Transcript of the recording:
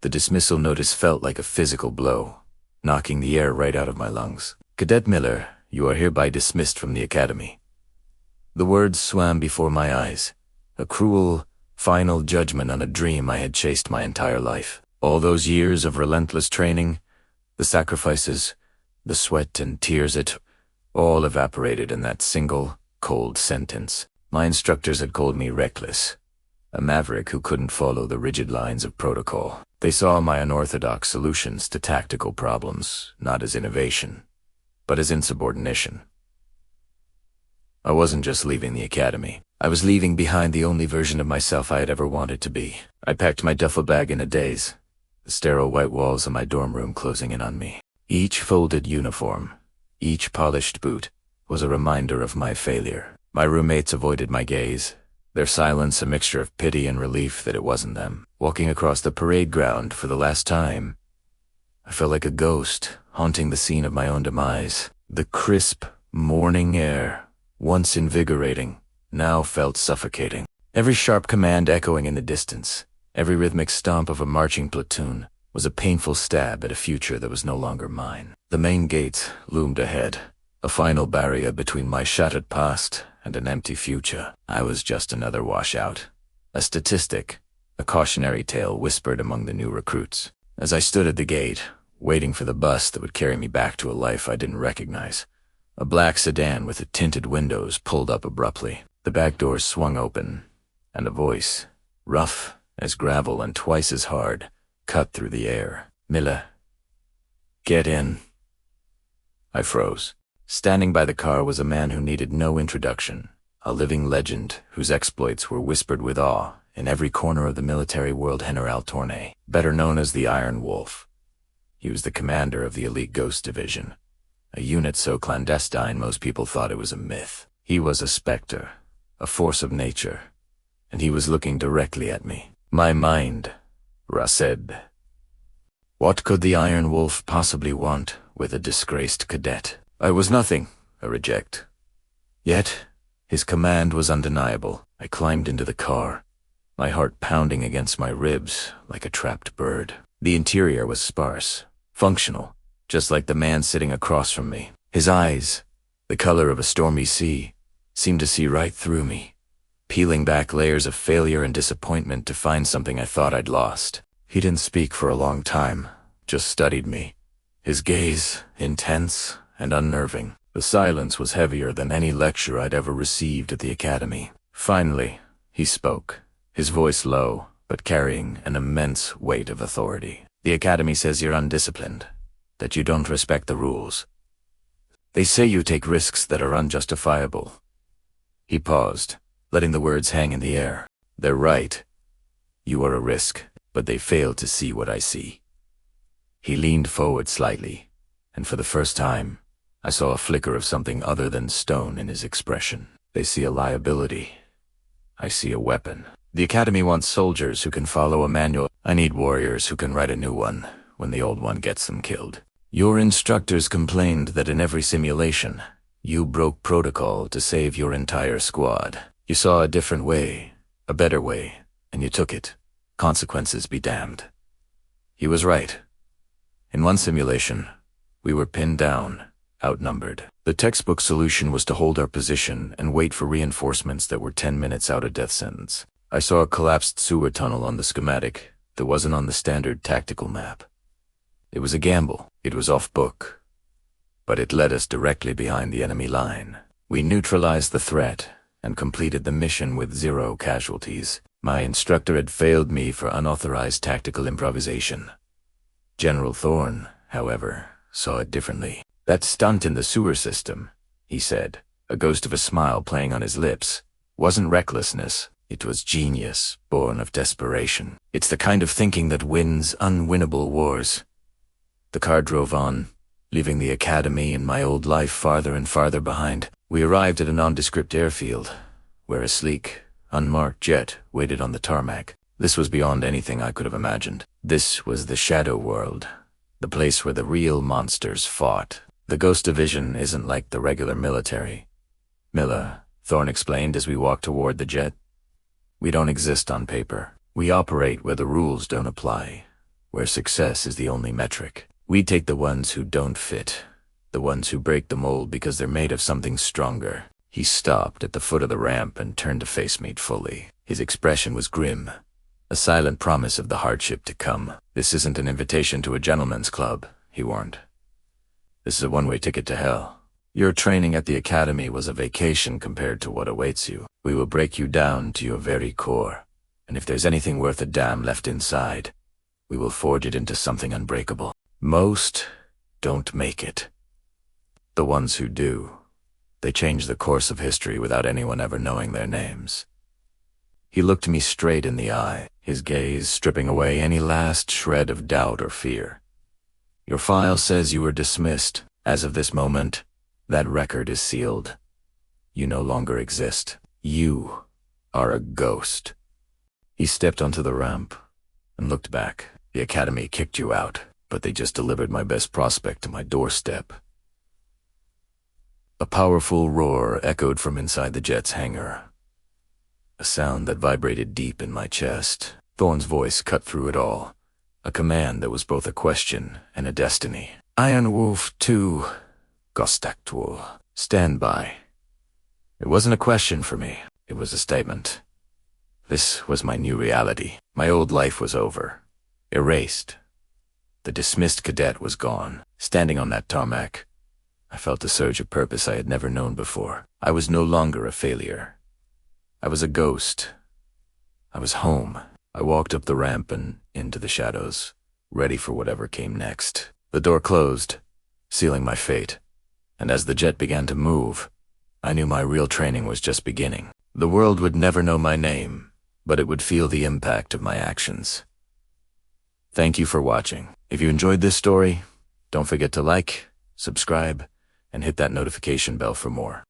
The dismissal notice felt like a physical blow, knocking the air right out of my lungs. "Cadet Miller, you are hereby dismissed from the academy." The words swam before my eyes, a cruel, final judgment on a dream I had chased my entire life. All those years of relentless training, the sacrifices, the sweat and tears, it all evaporated in that single, cold sentence. My instructors had called me reckless, a maverick who couldn't follow the rigid lines of protocol. They saw my unorthodox solutions to tactical problems not as innovation, but as insubordination. I wasn't just leaving the academy. I was leaving behind the only version of myself I had ever wanted to be. I packed my duffel bag in a daze, the sterile white walls of my dorm room closing in on me. Each folded uniform, each polished boot, was a reminder of my failure. My roommates avoided my gaze, their silence a mixture of pity and relief that it wasn't them. Walking across the parade ground for the last time, I felt like a ghost haunting the scene of my own demise. The crisp, morning air, once invigorating, now felt suffocating. Every sharp command echoing in the distance, every rhythmic stomp of a marching platoon, was a painful stab at a future that was no longer mine. The main gate loomed ahead, a final barrier between my shattered past and an empty future. I was just another washout, a statistic, a cautionary tale whispered among the new recruits. As I stood at the gate, waiting for the bus that would carry me back to a life I didn't recognize, a black sedan with tinted windows pulled up abruptly. The back doors swung open, and a voice, rough as gravel and twice as hard, cut through the air. "Miller, get in." I froze. Standing by the car was a man who needed no introduction, a living legend whose exploits were whispered with awe in every corner of the military world. General Tournay, better known as the Iron Wolf. He was the commander of the elite Ghost Division, a unit so clandestine most people thought it was a myth. He was a specter, a force of nature, and he was looking directly at me. My mind said, what could the Iron Wolf possibly want with a disgraced cadet? I was nothing, a reject. Yet, his command was undeniable. I climbed into the car, my heart pounding against my ribs like a trapped bird. The interior was sparse, functional, just like the man sitting across from me. His eyes, the color of a stormy sea, seemed to see right through me, peeling back layers of failure and disappointment to find something I thought I'd lost. He didn't speak for a long time, just studied me, his gaze intense and unnerving. The silence was heavier than any lecture I'd ever received at the academy. Finally, he spoke, his voice low, but carrying an immense weight of authority. "The academy says you're undisciplined, that you don't respect the rules. They say you take risks that are unjustifiable." He paused, letting the words hang in the air. "They're right. You are a risk, but they fail to see what I see." He leaned forward slightly, and for the first time, I saw a flicker of something other than stone in his expression. "They see a liability. I see a weapon. The academy wants soldiers who can follow a manual. I need warriors who can write a new one when the old one gets them killed. Your instructors complained that in every simulation, you broke protocol to save your entire squad. You saw a different way, a better way, and you took it. Consequences be damned." He was right. In one simulation, we were pinned down, outnumbered. The textbook solution was to hold our position and wait for reinforcements that were 10 minutes out of death sentence. I saw a collapsed sewer tunnel on the schematic that wasn't on the standard tactical map. It was a gamble. It was off book. But it led us directly behind the enemy line. We neutralized the threat and completed the mission with 0 casualties. My instructor had failed me for unauthorized tactical improvisation. General Thorne, however, saw it differently. "That stunt in the sewer system," he said, a ghost of a smile playing on his lips, "wasn't recklessness. It was genius, born of desperation. It's the kind of thinking that wins unwinnable wars." The car drove on, leaving the academy and my old life farther and farther behind. We arrived at a nondescript airfield, where a sleek, unmarked jet waited on the tarmac. This was beyond anything I could have imagined. This was the Shadow World, the place where the real monsters fought. "The Ghost Division isn't like the regular military, Miller," Thorne explained as we walked toward the jet. "We don't exist on paper. We operate where the rules don't apply. where success is the only metric. We take the ones who don't fit, the ones who break the mold because they're made of something stronger. He stopped at the foot of the ramp and turned to face me fully. His expression was grim, a silent promise of the hardship to come. "This isn't an invitation to a gentleman's club," he warned. "This is a one-way ticket to hell. Your training at the academy was a vacation compared to what awaits you. We will break you down to your very core, and if there's anything worth a damn left inside, we will forge it into something unbreakable. Most don't make it. The ones who do, they change the course of history without anyone ever knowing their names." He looked me straight in the eye, his gaze stripping away any last shred of doubt or fear. "Your file says you were dismissed. As of this moment, that record is sealed. You no longer exist. You are a ghost." He stepped onto the ramp and looked back. "The academy kicked you out, but they just delivered my best prospect to my doorstep." A powerful roar echoed from inside the jet's hangar, a sound that vibrated deep in my chest. Thorne's voice cut through it all, a command that was both a question and a destiny. "Iron Wolf 2, Gostaktul. Stand by." It wasn't a question for me, it was a statement. This was my new reality. My old life was over, erased. The dismissed cadet was gone. Standing on that tarmac, I felt a surge of purpose I had never known before. I was no longer a failure. I was a ghost. I was home. I walked up the ramp and into the shadows, ready for whatever came next. The door closed, sealing my fate, and as the jet began to move, I knew my real training was just beginning. The world would never know my name, but it would feel the impact of my actions. Thank you for watching. If you enjoyed this story, don't forget to like, subscribe, and hit that notification bell for more.